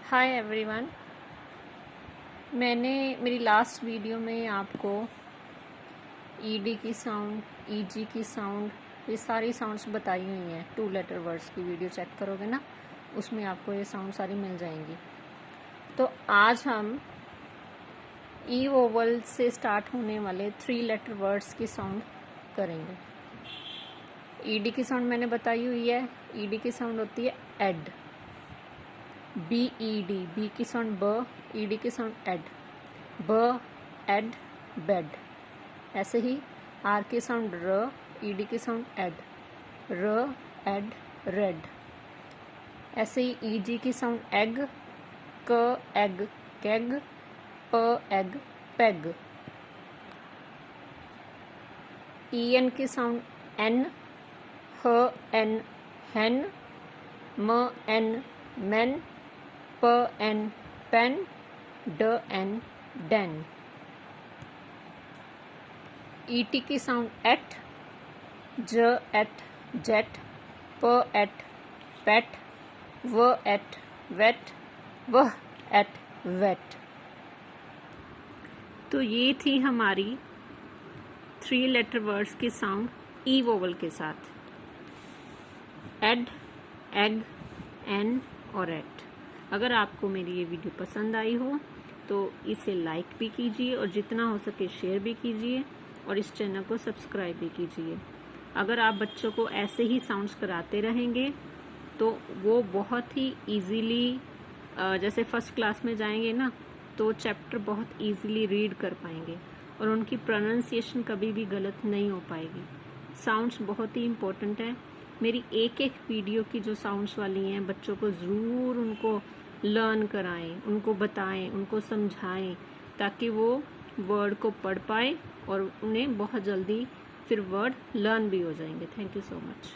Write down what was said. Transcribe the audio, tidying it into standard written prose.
Hi everyone. मैंने मेरी last video में आपको ईडी की साउंड, ईजी की साउंड, ये सारी साउंड्स बताई हुई हैं। 2 लेटर वर्ड्स की वीडियो चेक करोगे ना, उसमें आपको ये साउंड सारी मिल जाएंगी। तो आज हम ई वोवल से स्टार्ट होने वाले 3 लेटर वर्ड्स की साउंड करेंगे। ईडी की साउंड मैंने बताई हुई है। ईडी की साउंड होती है ed, B E D, B की साउंड ब, ई डी की साउंड एड, ब एड बेड। ऐसे ही आर की साउंड र, ई डी की साउंड एड, र एड रेड। ऐसे ही ई जी की साउंड एग, क एग केग, प एग पेग। ई एन की साउंड एन, ह एन हेन, म एन मेन, प एन पेन, ड एन डेन। ई टी की साउंड एट, ज एट जेट, प एट पेट, व एट वेट, वह एट वेट। तो ये थी हमारी 3 लेटर वर्ड्स की साउंड ई वोवल के साथ, एड, एग, एन और एट। अगर आपको मेरी ये वीडियो पसंद आई हो तो इसे लाइक भी कीजिए और जितना हो सके शेयर भी कीजिए और इस चैनल को सब्सक्राइब भी कीजिए। अगर आप बच्चों को ऐसे ही साउंड्स कराते रहेंगे तो वो बहुत ही इजीली, जैसे फर्स्ट क्लास में जाएंगे ना, तो चैप्टर बहुत इजीली रीड कर पाएंगे और उनकी प्रोनाउंसिएशन कभी भी गलत नहीं हो पाएगी। साउंड्स बहुत ही इम्पोर्टेंट है। मेरी एक एक वीडियो की जो साउंड्स वाली हैं, बच्चों को ज़रूर उनको लर्न कराएं, उनको बताएं, उनको समझाएं, ताकि वो वर्ड को पढ़ पाए और उन्हें बहुत जल्दी फिर वर्ड लर्न भी हो जाएंगे। Thank you so much.